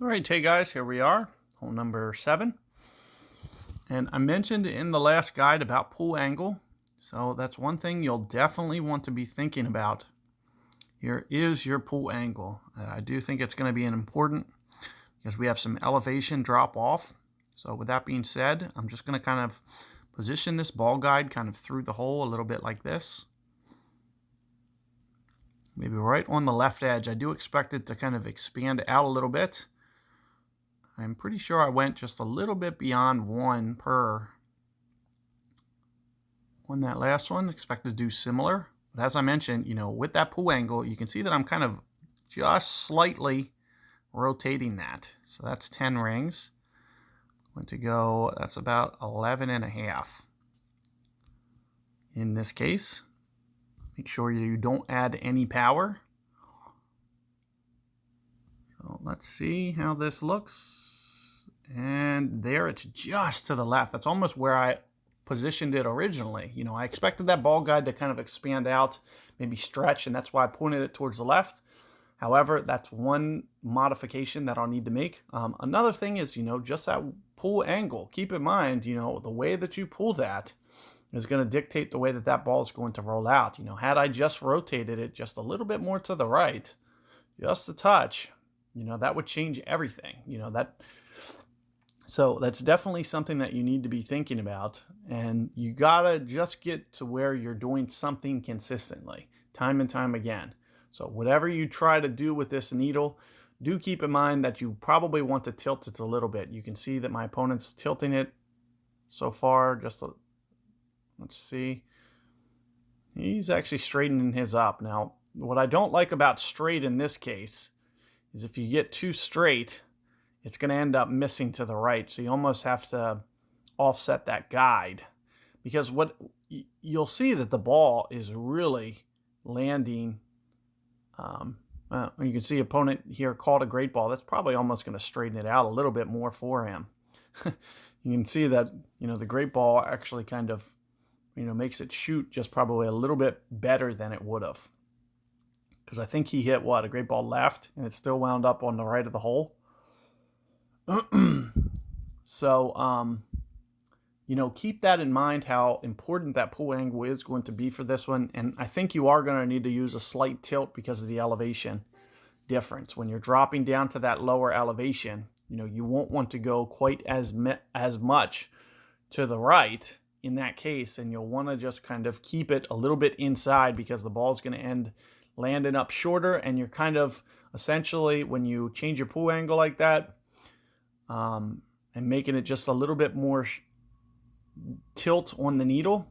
All right, hey guys, here we are, hole number 7. And I mentioned in the last guide about pull angle, so that's one thing you'll definitely want to be thinking about. Here is your pull angle. I do think it's going to be important because we have some elevation drop off. So with that being said, I'm just going to kind of position this ball guide kind of through the hole a little bit like this. Maybe right on the left edge. I do expect it to kind of expand out a little bit. I'm pretty sure I went just a little bit beyond 1 per on that last one. Expect to do similar. But as I mentioned, with that pull angle, you can see that I'm kind of just slightly rotating that. So that's 10 rings. I'm going to go, that's about 11.5 in this case. Make sure you don't add any power. So let's see how this looks. And there it's just to the left. That's almost where I positioned it originally. I expected that ball guide to kind of expand out, maybe stretch, and that's why I pointed it towards the left. However, that's one modification that I'll need to make. Another thing is, just that pull angle. Keep in mind, the way that you pull that is going to dictate the way that that ball is going to roll out. Had I just rotated it just a little bit more to the right, just a touch, that would change everything. So that's definitely something that you need to be thinking about. And you gotta just get to where you're doing something consistently, time and time again. So whatever you try to do with this needle, do keep in mind that you probably want to tilt it a little bit. You can see that my opponent's tilting it so far. Let's see. He's actually straightening his up. Now, what I don't like about straight in this case is if you get too straight, it's going to end up missing to the right. So you almost have to offset that guide, because what you'll see that the ball is really landing. You can see opponent here called a great ball. That's probably almost going to straighten it out a little bit more for him. You can see that, the great ball actually kind of, makes it shoot just probably a little bit better than it would have. Because I think he hit a great ball left, and it still wound up on the right of the hole. So, keep that in mind, how important that pull angle is going to be for this one. And I think you are going to need to use a slight tilt because of the elevation difference. When you're dropping down to that lower elevation, you won't want to go quite as much to the right in that case. And you'll want to just kind of keep it a little bit inside, because the ball is going to end landing up shorter. And you're kind of essentially, when you change your pull angle like that, and making it just a little bit more tilt on the needle,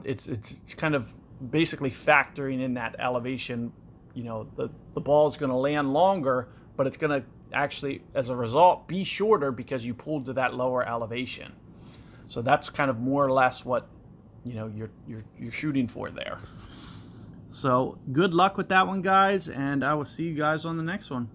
it's kind of basically factoring in that elevation. The ball is going to land longer, but it's going to actually, as a result, be shorter because you pulled to that lower elevation. So that's kind of more or less what you're shooting for there. So good luck with that one, guys, and I will see you guys on the next one.